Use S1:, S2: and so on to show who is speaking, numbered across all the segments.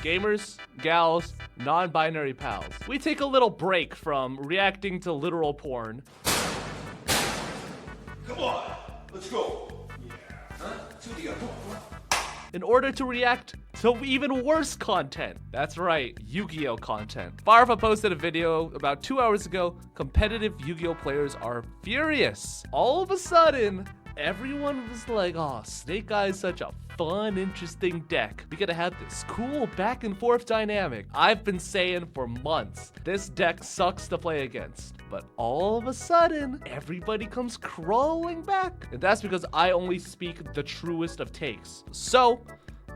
S1: Gamers, gals, non-binary pals. We take a little break from reacting to literal porn.
S2: Come on, let's go. Yeah. Huh? Come on.
S1: In order to react to even worse content. That's right, Yu-Gi-Oh content. Farfa posted a video about 2 hours ago. Competitive Yu-Gi-Oh players are furious. All of a sudden, everyone was like, oh, Snake Eye's such a fun, interesting deck. We gotta have this cool back and forth dynamic. I've been saying for months, this deck sucks to play against. But all of a sudden, everybody comes crawling back. And that's because I only speak the truest of takes. So,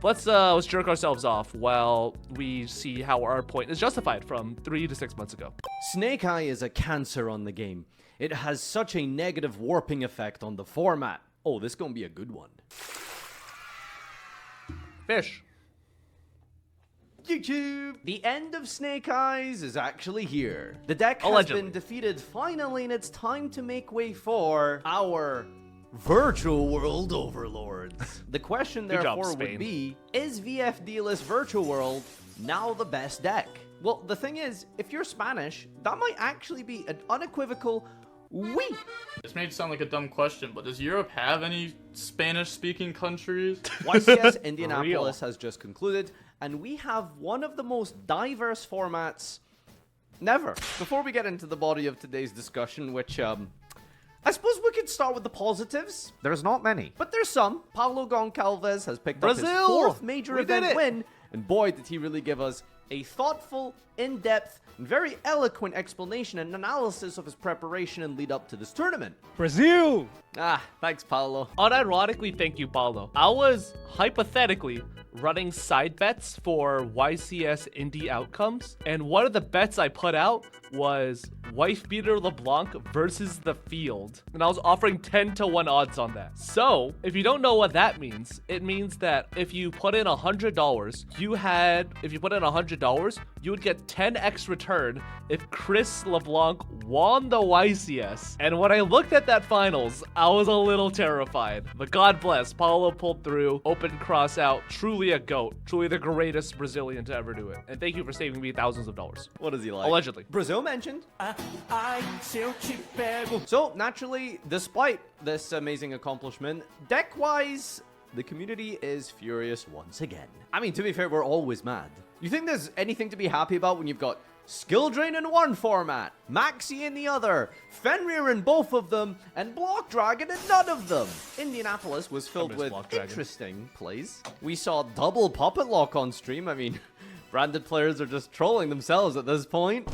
S1: let's jerk ourselves off while we see how our point is justified from 3 to 6 months ago.
S3: Snake Eye is a cancer on the game. It has such a negative warping effect on the format. Oh, this gonna be a good one.
S1: Fish.
S3: YouTube! The end of Snake Eyes is actually here. The deck has
S1: Allegedly.
S3: been defeated finally, and it's time to make way for our virtual world overlords. The question
S1: Good job,
S3: therefore
S1: Spain.
S3: would be, is VFD-less Virtual World now the best deck? Well, the thing is, if you're Spanish, that might actually be an unequivocal oui.
S4: This may sound like a dumb question, but does Europe have any Spanish-speaking countries?
S3: YCS Indianapolis has just concluded, and we have one of the most diverse formats never. Before we get into the body of today's discussion, which, I suppose we could start with the positives. There's not many, but there's some. Paulo Goncalves has picked up his
S1: Brazil!
S3: 4th major
S1: We did
S3: event
S1: it!
S3: win, and boy, did he really give us a thoughtful, in-depth, and very eloquent explanation and analysis of his preparation and lead up to this tournament.
S5: Brazil!
S3: Ah, thanks, Paulo.
S1: Unironically, thank you, Paulo. I was hypothetically running side bets for YCS indie outcomes, and one of the bets I put out was Wife Beater LeBlanc versus the field, and I was offering 10-to-1 odds on that. So, if you don't know what that means, it means that if you put in $100, you would get 10x return if Chris LeBlanc won the YCS. And when I looked at that finals, I was a little terrified. But God bless, Paulo pulled through, open cross out, truly a GOAT, truly the greatest Brazilian to ever do it. And thank you for saving me thousands of dollars.
S3: What is he like?
S1: Allegedly.
S3: Brazil mentioned. So, naturally, despite this amazing accomplishment, deck-wise, the community is furious once again. I mean, to be fair, we're always mad. You think there's anything to be happy about when you've got Skill Drain in one format, Maxi in the other, Fenrir in both of them, and Block Dragon in none of them? Indianapolis was filled with
S1: Block Dragon.
S3: interesting plays. We saw double Puppet Lock on stream. I mean, branded players are just trolling themselves at this point.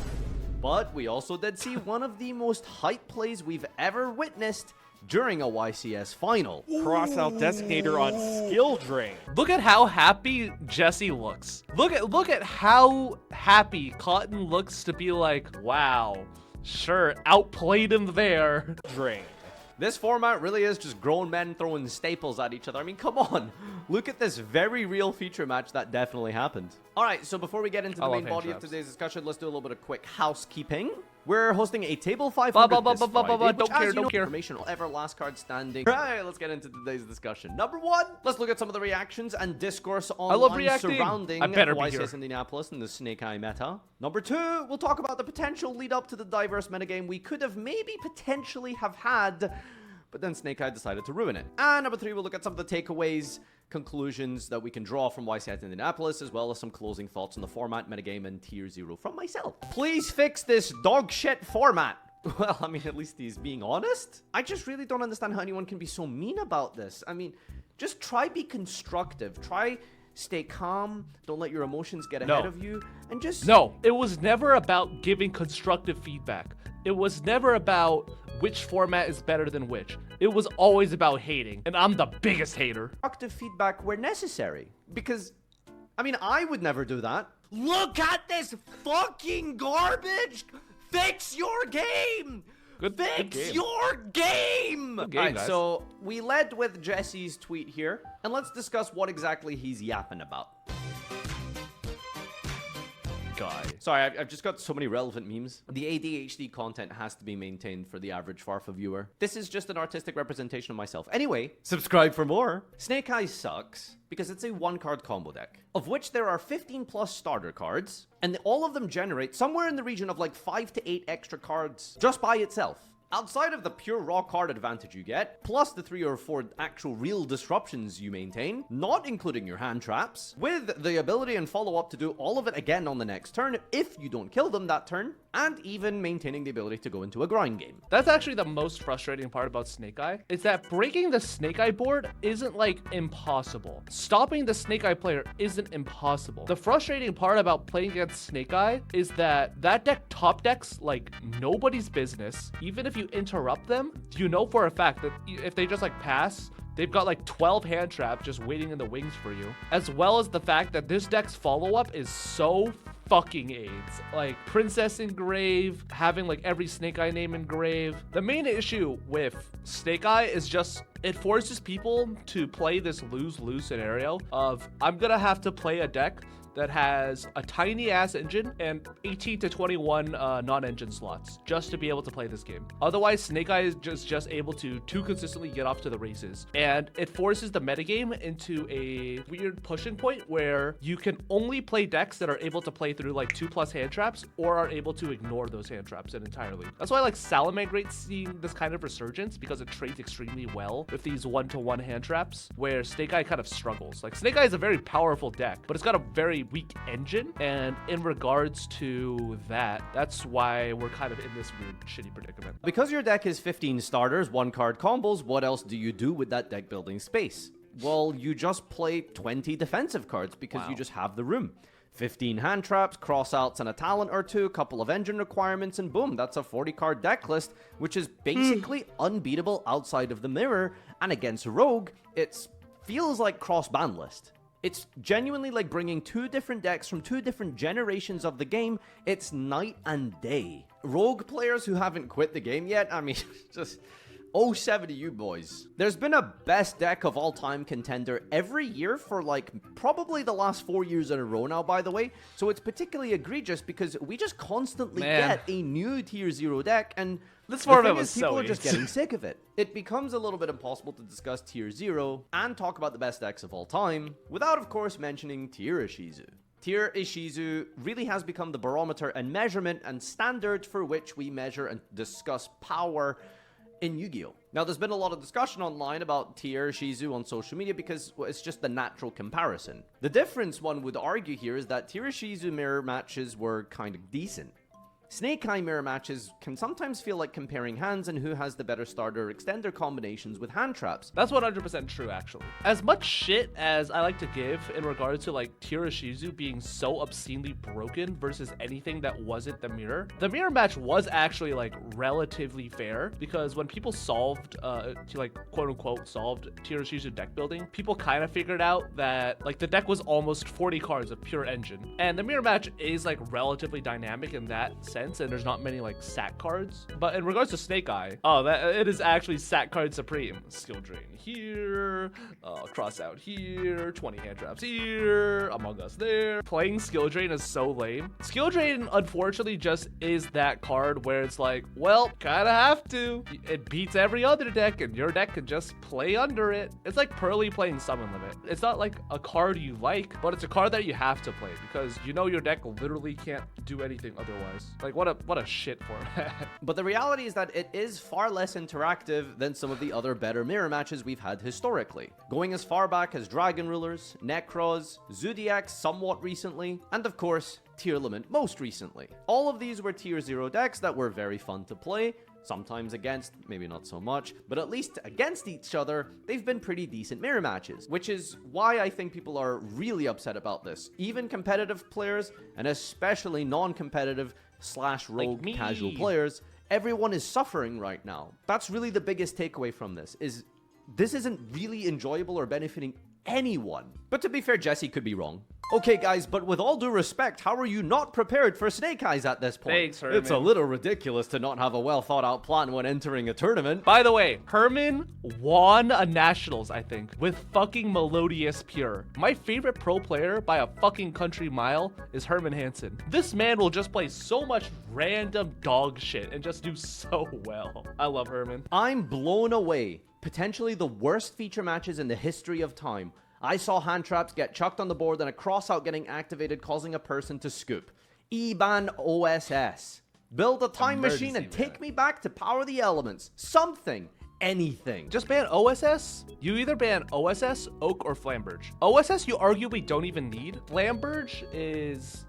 S3: But we also did see one of the most hype plays we've ever witnessed during a YCS final.
S5: Cross out Designator on Skill Drain.
S1: Look at how happy Jesse looks. Look at how happy Cotton looks to be like, wow, sure, outplayed him there.
S5: Drain.
S3: This format really is just grown men throwing staples at each other. I mean, come on. Look at this very real feature match that definitely happened. All right, so before we get into the main body of today's discussion, let's do a little bit of quick housekeeping. We're hosting a Table 500 this Friday, which, as you know, information will ever last card standing. Right, let's get into today's discussion. Number 1, let's look at some of the reactions and discourse online surrounding YCS Indianapolis and the Snake Eye meta. Number 2, we'll talk about the potential lead up to the diverse metagame we could have maybe potentially have had, but then Snake Eye decided to ruin it. And number 3, we'll look at some of the takeaways, conclusions that we can draw from YCS Indianapolis, as well as some closing thoughts on the format, metagame, and tier 0 from myself. Please fix this dog shit format. Well, I mean, at least he's being honest. I just really don't understand how anyone can be so mean about this. I mean, just try be constructive. Try stay calm. Don't let your emotions get ahead of you. And just...
S1: No, it was never about giving constructive feedback. It was never about which format is better than which. It was always about hating, and I'm the biggest hater.
S3: Constructive feedback where necessary. Because, I mean, I would never do that. Look at this fucking garbage! Fix your game! Fix your game!
S1: Good game,
S3: Alright,
S1: guys.
S3: so we led with Jesse's tweet here, and let's discuss what exactly he's yapping about.
S1: guy.
S3: Sorry, I've just got so many relevant memes. The ADHD content has to be maintained for the average Farfa viewer. This is just an artistic representation of myself. Anyway, subscribe for more. Snake Eyes sucks because it's a 1-card combo deck, of which there are 15 plus starter cards, and all of them generate somewhere in the region of like 5 to 8 extra cards just by itself. Outside of the pure raw card advantage you get, plus the 3 or 4 actual real disruptions you maintain, not including your hand traps, with the ability and follow-up to do all of it again on the next turn if you don't kill them that turn, and even maintaining the ability to go into a grind game.
S1: That's actually the most frustrating part about Snake Eye, is that breaking the Snake Eye board isn't like impossible. Stopping the Snake Eye player isn't impossible. The frustrating part about playing against Snake Eye is that deck top decks like nobody's business. Even if you interrupt them, you know for a fact that if they just like pass, they've got like 12 hand traps just waiting in the wings for you. As well as the fact that this deck's follow-up is so fucking AIDS. Like Princess Engrave, having like every Snake Eye name engraved. The main issue with Snake Eye is just it forces people to play this lose-lose scenario of I'm gonna have to play a deck that has a tiny ass engine and 18 to 21 non-engine slots just to be able to play this game. Otherwise, Snake Eye is just able to too consistently get off to the races. And it forces the metagame into a weird pushing point where you can only play decks that are able to play through like 2+ hand traps or are able to ignore those hand traps entirely. That's why like Salamangreat's seeing this kind of resurgence because it trades extremely well with these 1-to-1 hand traps where Snake Eye kind of struggles. Like Snake Eye is a very powerful deck, but it's got a very weak engine, and in regards to that, that's why we're kind of in this weird shitty predicament.
S3: Because your deck is 15 starters, 1-card combos, what else do you do with that deck building space? Well, you just play 20 defensive cards because you just have the room. 15 hand traps, crossouts, and a talent or two, a couple of engine requirements, and boom, that's a 40-card deck list, which is basically unbeatable outside of the mirror, and against Rogue, it feels like cross-ban list. It's genuinely like bringing 2 different decks from 2 different generations of the game. It's night and day. Rogue players who haven't quit the game yet, I mean, just 07 to you boys. There's been a best deck of all time contender every year for like probably the last 4 years in a row now, by the way. So it's particularly egregious because we just constantly get a new tier 0 deck, and
S1: this format was
S3: people
S1: so
S3: are just getting sick of it. It becomes a little bit impossible to discuss tier 0 and talk about the best decks of all time without, of course, mentioning tier Ishizu. Tier Ishizu really has become the barometer and measurement and standard for which we measure and discuss power in Yu-Gi-Oh! Now, there's been a lot of discussion online about tier Ishizu on social media because it's just the natural comparison. The difference, one would argue here, is that tier Ishizu mirror matches were kind of decent. Snake Eye mirror matches can sometimes feel like comparing hands and who has the better starter extender combinations with hand traps.
S1: That's 100% true, actually. As much shit as I like to give in regards to like tier Ishizu being so obscenely broken versus anything that wasn't the mirror match was actually like relatively fair, because when people solved like quote unquote solved tier Ishizu deck building, people kind of figured out that like the deck was almost 40 cards of pure engine, and the mirror match is like relatively dynamic in that sense, and there's not many like sack cards. But in regards to Snake Eye, it is actually sack card supreme. Skill drain here, cross out here, 20 hand traps here, Among Us there. Playing skill drain is so lame. Skill drain unfortunately just is that card where it's like, well, kinda have to. It beats every other deck and your deck can just play under it. It's like Pearly playing Summon Limit. It's not like a card you like, but it's a card that you have to play because you know your deck literally can't do anything otherwise. Like what a shit format.
S3: But the reality is that it is far less interactive than some of the other better mirror matches we've had historically. Going as far back as Dragon Rulers, Necros, Zodiacs somewhat recently, and of course, Tier Limit most recently. All of these were tier 0 decks that were very fun to play, sometimes against, maybe not so much, but at least against each other, they've been pretty decent mirror matches, which is why I think people are really upset about this. Even competitive players, and especially non-competitive / rogue
S1: like
S3: casual players, everyone is suffering right now. That's really the biggest takeaway from this, is this isn't really enjoyable or benefiting anyone. But to be fair, Jesse could be wrong. Okay, guys, but with all due respect, how are you not prepared for Snake Eyes at this point?
S1: Thanks, Herman.
S3: It's a little ridiculous to not have a well-thought-out plan when entering a tournament.
S1: By the way, Herman won a Nationals, I think, with fucking Melodious Pure. My favorite pro player by a fucking country mile is Herman Hansen. This man will just play so much random dog shit and just do so well. I love Herman.
S3: I'm blown away. Potentially the worst feature matches in the history of time. I saw hand traps get chucked on the board and a crossout getting activated, causing a person to scoop. E-ban OSS. Build a time machine and take me back to power the elements. Something. Anything.
S1: Just ban OSS? You either ban OSS, Oak, or Flamberge. OSS you arguably don't even need. Flamberge is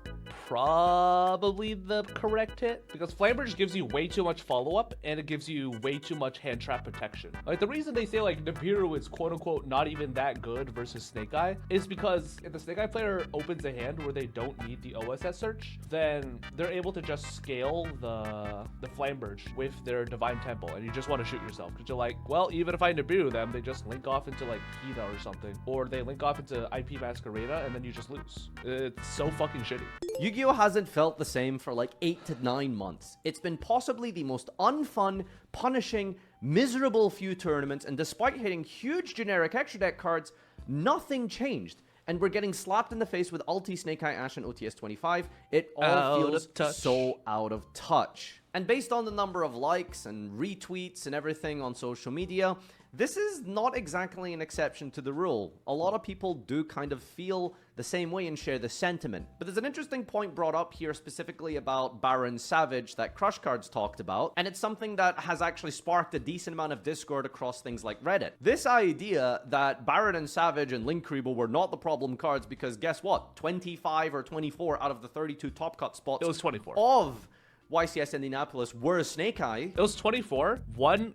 S1: probably the correct hit because Flamberge gives you way too much follow-up and it gives you way too much hand trap protection. Like the reason they say like Nibiru is quote unquote not even that good versus Snake Eye is because if the Snake Eye player opens a hand where they don't need the OSS search, then they're able to just scale the Flamberge with their Divine Temple and you just want to shoot yourself because you're like, well, even if I Nibiru them, they just link off into like Hina or something, or they link off into IP Masquerada and then you just lose. It's so fucking shitty.
S3: Yu-Gi-Oh! Hasn't felt the same for like 8 to 9 months. It's been possibly the most unfun, punishing, miserable few tournaments, and despite hitting huge generic extra deck cards, nothing changed. And we're getting slapped in the face with Ulti, Snake Eye, Ash, and OTS 25. It all feels so out of touch. And based on the number of likes and retweets and everything on social media, this is not exactly an exception to the rule. A lot of people do kind of feel the same way and share the sentiment. But there's an interesting point brought up here specifically about Baron Savage that Crush Cards talked about, and it's something that has actually sparked a decent amount of discord across things like Reddit. This idea that Baron and Savage and Linkreeble were not the problem cards because guess what? 25 or 24 out of the 32 top cut spots
S1: It was 24.
S3: of YCS Indianapolis were Snake Eye.
S1: It was 24. One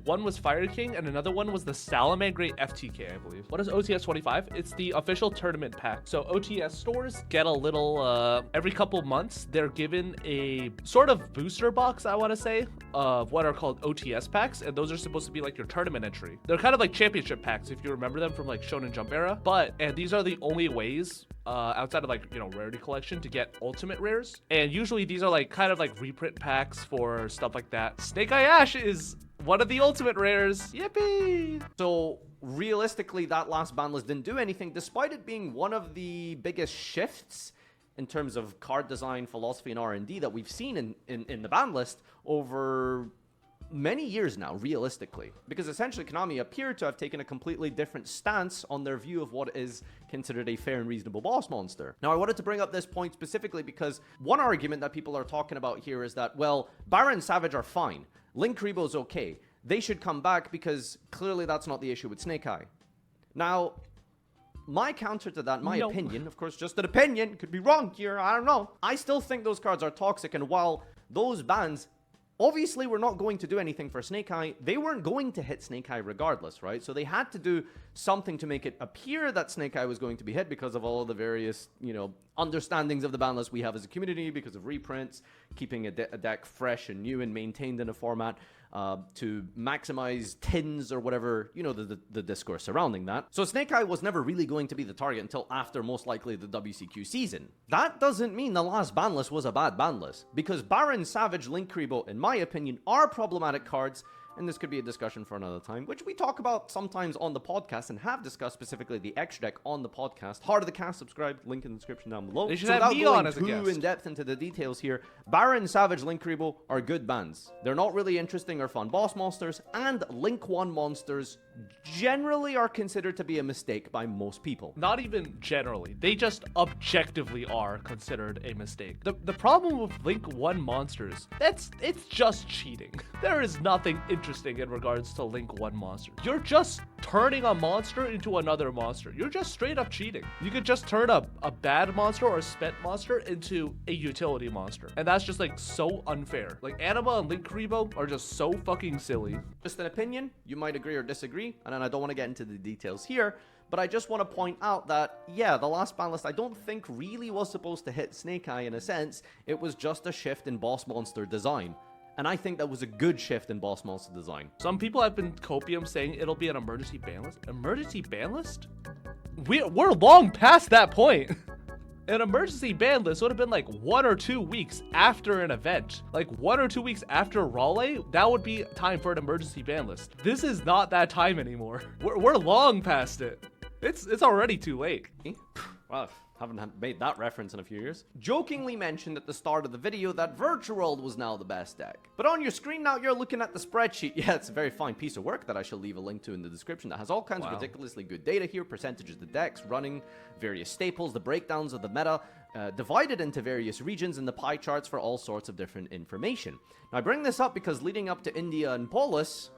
S1: was Fire King, and another one was the Salamangreat FTK, I believe. What is OTS 25? It's the official tournament pack. So OTS stores get a little, every couple months, they're given a sort of booster box, I want to say, of what are called OTS packs, and those are supposed to be like your tournament entry. They're kind of like championship packs, if you remember them from like Shonen Jump era. And these are the only ways outside of like, you know, rarity collection to get ultimate rares. And usually these are like kind of like reprint packs for stuff like that. Snake Eye Ash is one of the ultimate rares. Yippee!
S3: So realistically, that last ban list didn't do anything, despite it being one of the biggest shifts in terms of card design, philosophy, and R&D that we've seen in the ban list over many years now, realistically, because essentially Konami appeared to have taken a completely different stance on their view of what is considered a fair and reasonable boss monster. Now, I wanted to bring up this point specifically because one argument that people are talking about here is that, well, Baron and Savage are fine. Linkreeble's okay. They should come back because clearly that's not the issue with Snake Eye. Now, my counter to that, my opinion, of course, just an opinion, could be wrong here, I don't know. I still think those cards are toxic, and while those bans obviously we're not going to do anything for Snake Eye, they weren't going to hit Snake Eye regardless, right? So they had to do something to make it appear that Snake Eye was going to be hit because of all of the various, you know, understandings of the ban list we have as a community, because of reprints, keeping a deck fresh and new and maintained in a format to maximize tins or whatever, you know, the discourse surrounding that. So Snake Eye was never really going to be the target until after most likely the WCQ season. That doesn't mean the last ban list was a bad ban list, because Baron, Savage, Linkreeble, in my opinion, are problematic cards, and this could be a discussion for another time, which we talk about sometimes on the podcast and have discussed specifically the extra deck on the podcast. Heart of the Cast, subscribe, link in the description down below.
S1: They should
S3: so
S1: have
S3: without
S1: me
S3: going
S1: on as a
S3: too
S1: guest.
S3: in depth into the details here, Baron, Savage, Linkreeble are good bans. They're not really interesting or fun boss monsters, and Link 1 monsters generally are considered to be a mistake by most people.
S1: Not even generally. They just objectively are considered a mistake. The problem with Link 1 monsters, it's just cheating. There is nothing interesting in regards to Link 1 monsters. You're just turning a monster into another monster. You're just straight up cheating. You could just turn a bad monster or a spent monster into a utility monster. And that's just like so unfair. Like Anima and Linkreeble are just so fucking silly.
S3: Just an opinion, you might agree or disagree, and then I don't want to get into the details here, but I just want to point out that, yeah, the last ban list I don't think really was supposed to hit Snake Eye in a sense. It was just a shift in boss monster design. And I think that was a good shift in boss monster design.
S1: Some people have been copium saying it'll be an emergency ban list. Emergency ban list? We're long past that point. An emergency ban list would have been like 1 or 2 weeks after an event. Like 1 or 2 weeks after Raleigh, that would be time for an emergency ban list. This is not that time anymore. We're long past it. It's already too late.
S3: Well, haven't made that reference in a few years. Jokingly mentioned at the start of the video that Virtual was now the best deck. But on your screen now, you're looking at the spreadsheet. Yeah, it's a very fine piece of work that I shall leave a link to in the description that has all kinds of ridiculously good data here, percentages of the decks, running, various staples, the breakdowns of the meta, divided into various regions, and the pie charts for all sorts of different information. Now, I bring this up because leading up to India and Polis...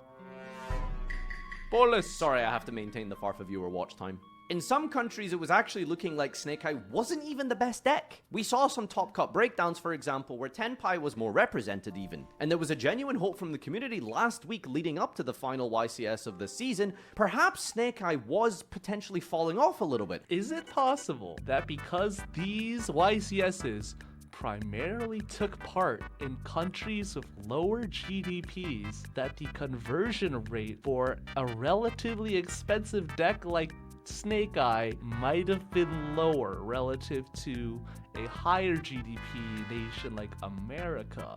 S3: Sorry, I have to maintain the Farfa viewer watch time. In some countries, it was actually looking like Snake Eye wasn't even the best deck. We saw some top cut breakdowns, for example, where Tenpai was more represented even. And there was a genuine hope from the community last week leading up to the final YCS of the season. Perhaps Snake Eye was potentially falling off a little bit.
S1: Is it possible that because these YCSs primarily took part in countries with lower GDPs, that the conversion rate for a relatively expensive deck like Snake Eye might have been lower relative to a higher GDP nation like America?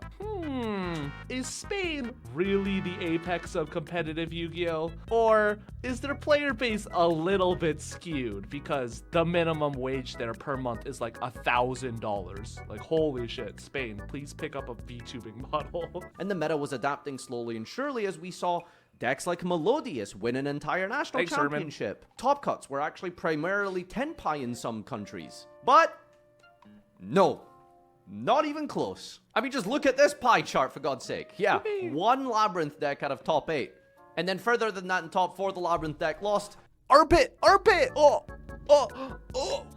S1: Is Spain really the apex of competitive Yu-Gi-Oh? Or is their player base a little bit skewed because the minimum wage there per month is like $1,000? Like, holy shit, Spain, please pick up a VTubing model.
S3: And the meta was adapting slowly and surely as we saw decks like Melodious win an entire national championship. Top cuts were actually primarily Tenpai in some countries. But no, not even close. I mean, just look at this pie chart, for God's sake. Yeah, one Labyrinth deck out of top 8. And then further than that in top 4, the Labyrinth deck lost. Armpit!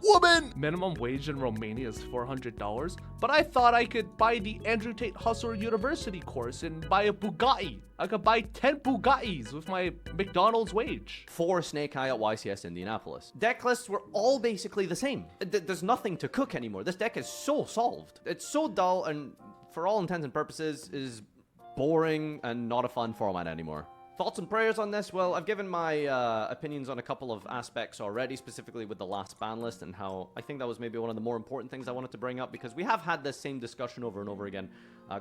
S3: Woman!
S1: Minimum wage in Romania is $400, but I thought I could buy the Andrew Tate Hustler University course and buy a Bugatti. I could buy 10 Bugattis with my McDonald's wage.
S3: 4 Snake Eye at YCS Indianapolis. Deck lists were all basically the same. There's nothing to cook anymore. This deck is so solved. It's so dull and, for all intents and purposes, is boring and not a fun format anymore. Thoughts and prayers on this? Well, I've given my opinions on a couple of aspects already, specifically with the last ban list and how I think that was maybe one of the more important things I wanted to bring up because we have had this same discussion over and over again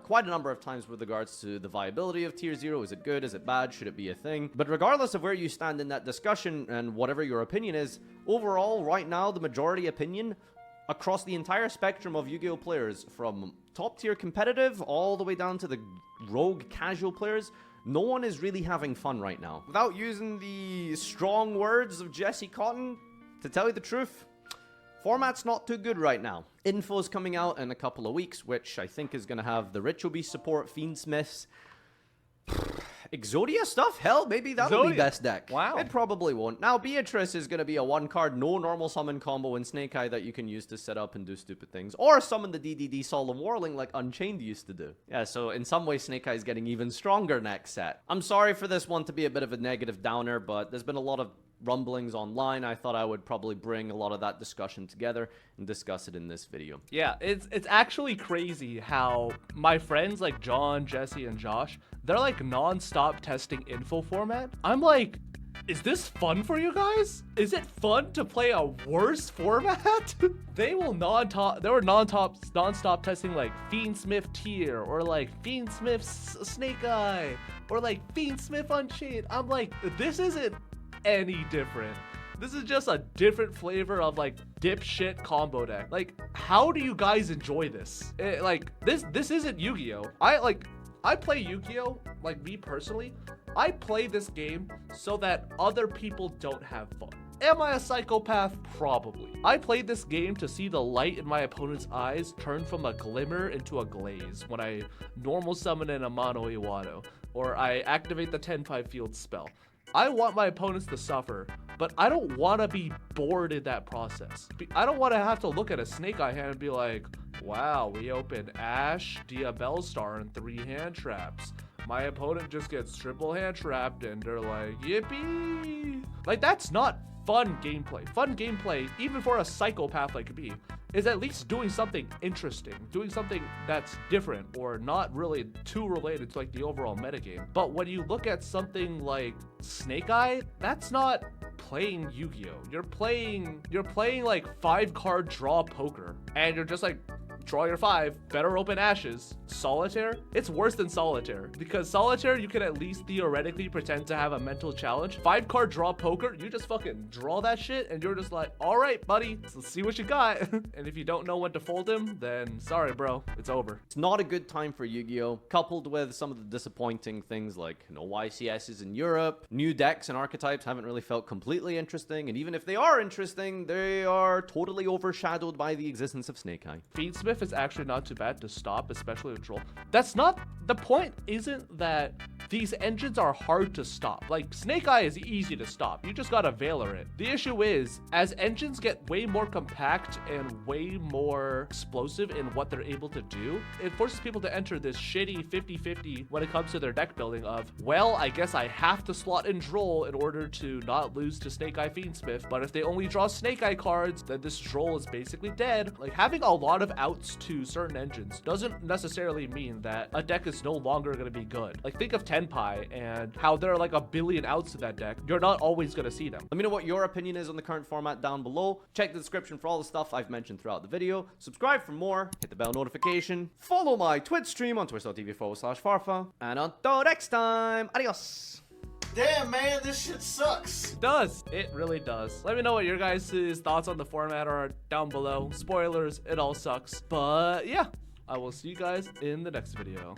S3: quite a number of times with regards to the viability of Tier 0. Is it good? Is it bad? Should it be a thing? But regardless of where you stand in that discussion and whatever your opinion is, overall, right now, the majority opinion across the entire spectrum of Yu-Gi-Oh players, from top tier competitive all the way down to the rogue casual players, no one is really having fun right now. Without using the strong words of Jesse Cotton, to tell you the truth, format's not too good right now. Info's coming out in a couple of weeks, which I think is going to have the Ritual Beast support, Fiendsmiths, Exodia stuff? Hell, maybe that'll be best deck.
S1: Wow.
S3: It probably won't. Now, Beatrice is going to be a 1-card, no normal summon combo in Snake Eye that you can use to set up and do stupid things. Or summon the DDD Solemn Warling like Unchained used to do. Yeah, so in some ways, Snake Eye is getting even stronger next set. I'm sorry for this one to be a bit of a negative downer, but there's been a lot of rumblings online. I thought I would probably bring a lot of that discussion together and discuss it in this video.
S1: Yeah, it's actually crazy how my friends like John, Jesse, and Josh, they're like non-stop testing info format. I'm like, is this fun for you guys? Is it fun to play a worse format? They were non-stop testing like Fiendsmith Tier or like Fiendsmith Snake Eye or like Fiendsmith Unchained. I'm like, this isn't any different. This is just a different flavor of like dipshit combo deck. Like, how do you guys enjoy this? This isn't Yu-Gi-Oh. I play Yu-Gi-Oh, like me personally. I play this game so that other people don't have fun. Am I a psychopath? Probably. I played this game to see the light in my opponent's eyes turn from a glimmer into a glaze when I normal summon in a Mono Iwado, or I activate the Tenpai Field spell. I want my opponents to suffer, but I don't want to be bored in that process. I don't want to have to look at a Snake Eye hand and be like, wow, we open Ash, Dia Bellstar, and 3 hand traps. My opponent just gets triple hand trapped and they're like, yippee. Like, that's not fun gameplay. Fun gameplay, even for a psychopath like me, is at least doing something interesting, doing something that's different or not really too related to like the overall metagame. But when you look at something like Snake Eye, that's not playing Yu-Gi-Oh. You're playing like 5-card draw poker, and you're just like, draw your 5, better open ashes. Solitaire? It's worse than solitaire, because solitaire you can at least theoretically pretend to have a mental challenge. 5-card draw poker, you just fucking draw that shit and you're just like, all right, buddy, let's see what you got. And if you don't know when to fold him, then sorry, bro, it's over.
S3: It's not a good time for Yu-Gi-Oh, coupled with some of the disappointing things like no YCSs in Europe, new decks and archetypes haven't really felt completely interesting, and even if they are interesting, they are totally overshadowed by the existence of Snake Eye.
S1: Fiendsmith is actually not too bad to stop, especially with Troll. That's not the point. Isn't that these engines are hard to stop? Like Snake Eye is easy to stop. You just gotta Veiler it. The issue is, as engines get way more compact and way more explosive in what they're able to do, it forces people to enter this shitty 50-50 when it comes to their deck building of, well, I guess I have to slot in Droll in order to not lose to Snake Eye Fiendsmith, but if they only draw Snake Eye cards, then this Droll is basically dead. Like, having a lot of outs to certain engines doesn't necessarily mean that a deck is no longer going to be good. Like, think of Tenpai and how there are like a billion outs to that deck. You're not always going to see them.
S3: Let me know what your opinion is on the current format down below. Check the description for all the stuff I've mentioned throughout the video. Subscribe for more, hit the bell notification, follow my Twitch stream on twitch.tv/Farfa, and until next time, adios.
S2: Damn, man, this shit sucks.
S1: It does. It really does. Let me know what your guys' thoughts on the format are down below. Spoilers, it all sucks. But yeah, I will see you guys in the next video.